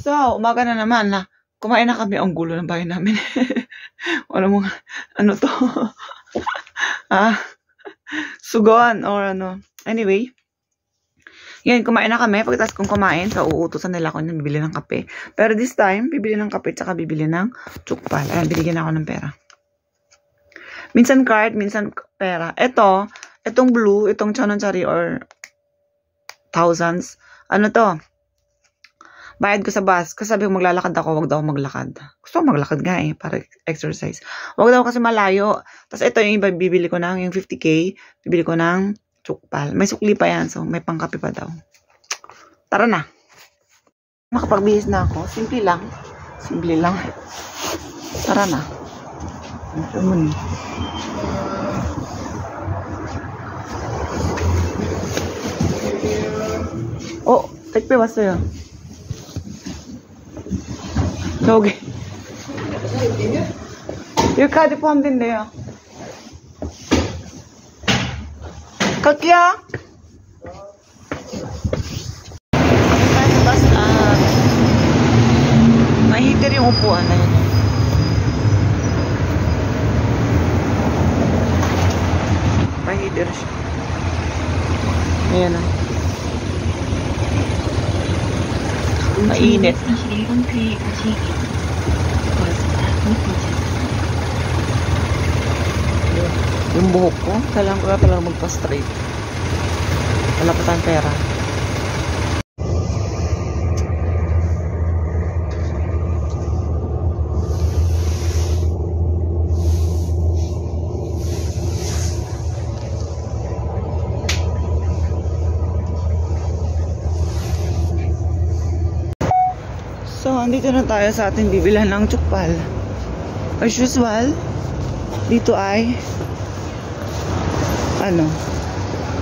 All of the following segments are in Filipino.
So, umaga na naman na kumain na kami. Ang gulo ng bahay namin. Wala mo, ano to? Sugon or ano. Anyway, yan, kumain na kami. Pagkatapos kong kumain, so uutusan nila ako na bibili ng kape. Pero this time, bibili ng kape tsaka bibili ng tsukpal. Ayan, binigyan ako ng pera. Minsan card, minsan pera. Itong blue, itong chanonchari or thousands. Ano to? Bayad ko sa bus. Kasi sabi ko maglalakad ako, wag daw maglakad. Gusto ko maglakad nga para exercise. Wag daw kasi malayo. Tapos ito yung iba, bibili ko ng yung 50K. Bibili ko ng tsukpal. May sukli pa yan, so may pangkape pa daw. Tara na. Makapagbihis na ako. Simple lang. Simple lang. Tara na. Oh, 택배 왔어요. 저기 여기까지 포함된대요. 갈게요. Mahiter yung upuan na yun. Mahiter siya. Ayan na. Mainit. Yung buhok ko, kailangan ko na talaga magpa-straight. Wala pa tayong pera. So, andito na tayo sa ating bibilhan ng tsukpal. As usual, dito ay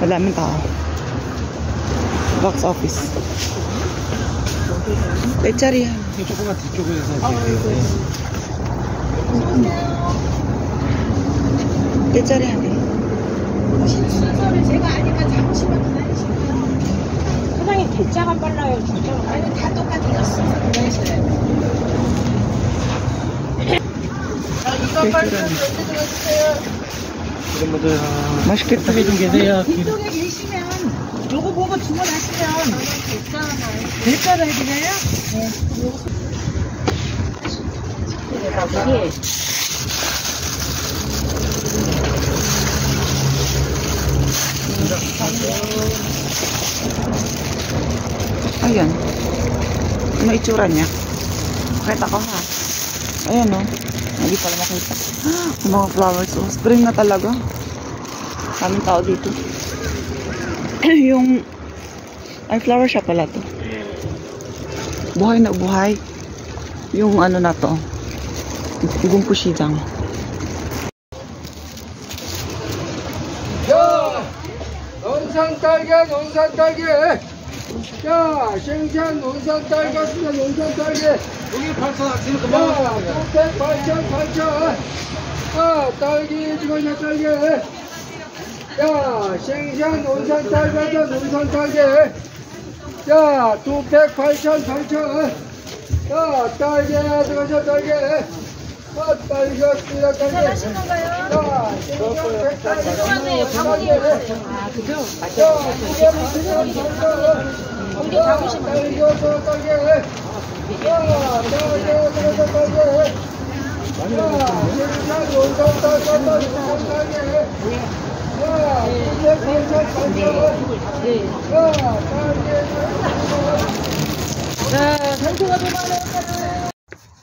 madaming tao. Box office. Pechari yan. Pechari yan. 순서를 제가 아니까 잡으시면 그만이시면 사장님 대짜가 빨라요 중짜가 아니 다 똑같아요 순서 그만이시래요 이거 빨리 좀 들어주세요. 맛있겠다. 좀 계세요. 뒤쪽에 계시면 요거 보고 주문하시면 대짜로 해드려요? 네. 이게 Ayan. Ano itsura niya? Pakita ko ha. Ayan o. Hindi pala makita. Yung mga flowers. Oh, spring na talaga. Kaming tao dito. Yung ay flower shop pala to. Buhay na buhay. Yung ano na to. Yung pushidang. 논산 딸기. 자, 생산 논산 딸기 같습니다. 논산 딸기. 여기 8,000원 지금 그만. 자, 8,000. 딸기 지금 딸기. 자, 생산 논산 딸기 같다. 논산 딸기. 자, 2팩 8,000. 자, 딸기 들어가자 딸기. 딸기 같습니다. 딸기. 잘하시는가요? 자, 장어리 그죠? 공기 잡으시면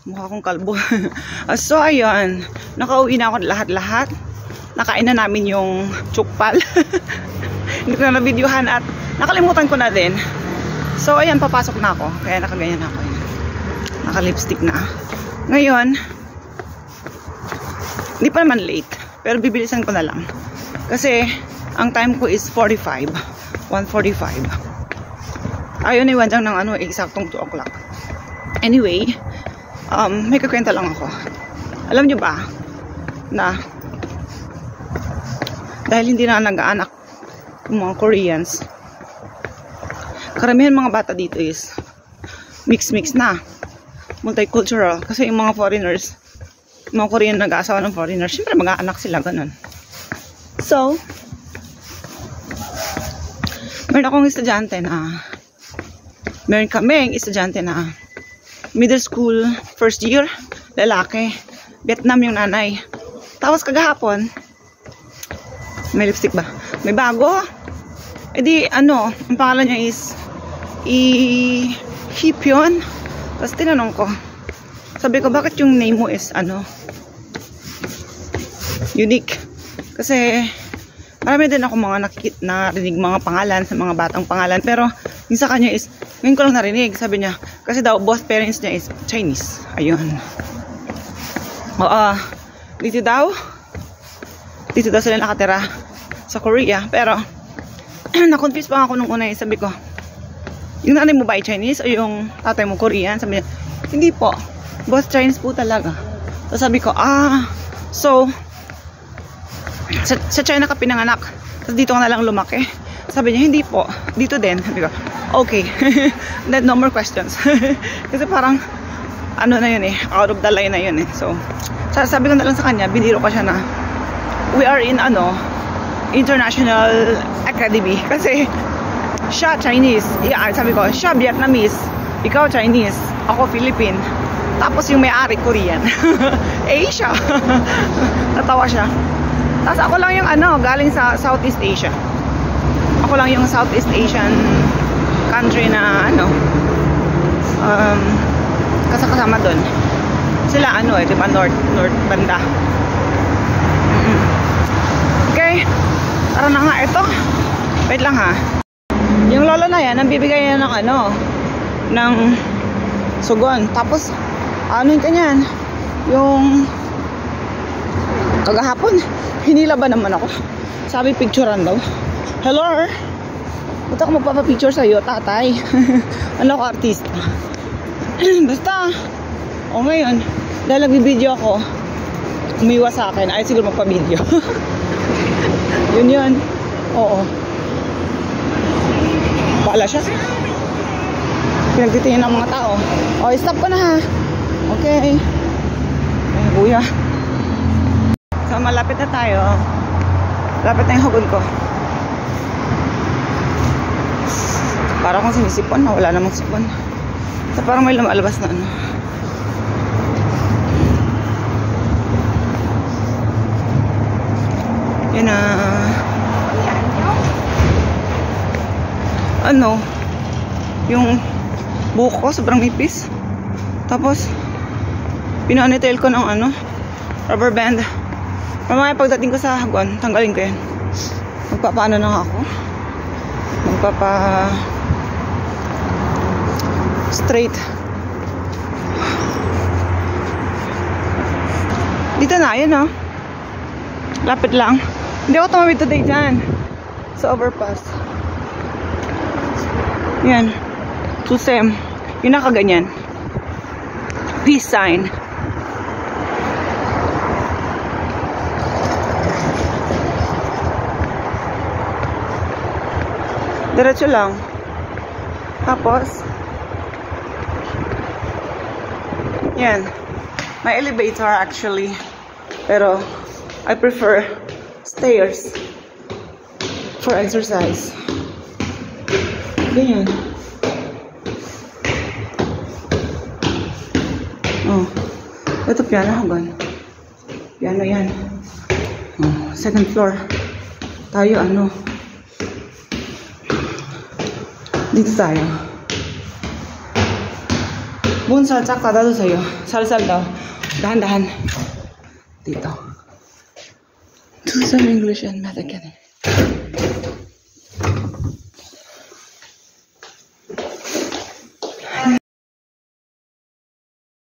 Mukha akong kalbo. So, ayun. Nakauwi na ako lahat-lahat. Nakain na namin yung tsukpal. Hindi ko na na-videohan at nakalimutan ko na din. So, ayan, papasok na ako. Kaya nakaganyan ako. Naka-lipstick na. Ngayon, hindi pa naman late. Pero bibilisan ko na lang. Kasi, ang time ko is 1:45. Ayun, iwan dyan ng eksaktong 2 o'clock. Anyway, may kakwenta lang ako. Alam nyo ba, na dahil hindi na nag-aanak yung mga Koreans, karamihan mga bata dito is mix na. Multicultural. Kasi yung mga foreigners, mga Korean nag-aasawa ng foreigners, syempre mag-aanak sila, ganun. So, meron akong estudyante na, meron kaming estudyante na middle school, first year, lalaki. Vietnam yung nanay. Tapos kagahapon, may lipstick ba? May bago. E di, ano, ang pangalan niya is Hipyon. Tapos tinanong ko, sabi ko, bakit yung name mo is, ano, unique? Kasi, marami din ako mga narinig mga pangalan sa mga batang pangalan. Pero, yung sa kanya is, ngayon ko lang narinig. Sabi niya, kasi daw, both parents niya is Chinese. Ayun. Dito daw sila nakatira sa Korea. Pero, na-confuse pa ako nung una. Sabi ko, yung nanay mo ba ay Chinese o yung tatay mo Korean? Sabi niya, hindi po. Both Chinese po talaga. So, sabi ko, so, sa China ka pinanganak, tapos dito ka na lang lumaki. Sabi niya, hindi po, dito din. Sabi ko, okay. Then no more questions. Kasi parang ano na yun out of the line na yun So sabi ko na lang sa kanya, biniro ko siya na we are in international academy. Kasi siya Chinese, sabi ko, siya Vietnamese, ikaw Chinese, ako Philippine, tapos yung may-ari Korean. Asia. Natawa siya. Tapos ako lang yung galing sa Southeast Asia. Ako lang yung Southeast Asian country na kasama doon. Sila di ba north banda. Okay. Tara na nga ito. Wait lang ha. Yung lolo na yan, nabibigay niya ng sugon. Tapos yung kanyan, yung kagahapon, hinila ba naman ako? Sabi picturean daw. Hello? Ba't ako magpapapicture sa'yo, tatay? Ano ko, artista? Basta, ngayon, dahil nagbibideo ako, umiwas sa akin, ay siguro magpa-video. Yun. Oo. Paala siya. Pinagtitingin ng mga tao. Stop ko na ha. Okay. Ay, buya. So, malapit na tayo. Malapit na yung hugon ko. Para akong sinisipon. Wala namang sipon. So, parang may lumalabas na Yan na. Yung buhok ko sobrang nipis. Tapos pinanitail ko ng rubber band. Mamaya pagdating ko sa hagwan, tanggalin ko yan. Magpapaano na ako. Straight. Dito na, yun lapit lang. Hindi ako tumawid today dyan sa overpass. Yan. Susem. Yung nakaganyan. Peace sign. Diretso lang. Tapos yan. May elevator actually. Pero I prefer stairs for exercise. Ganyan. Ito piano hanggang. Piano yan. Second floor. Tayo dito tayo. Bunsal, tsaka dado sa'yo. Sal-sal daw. Dahan-dahan. Dito. Tucson English and Math Academy.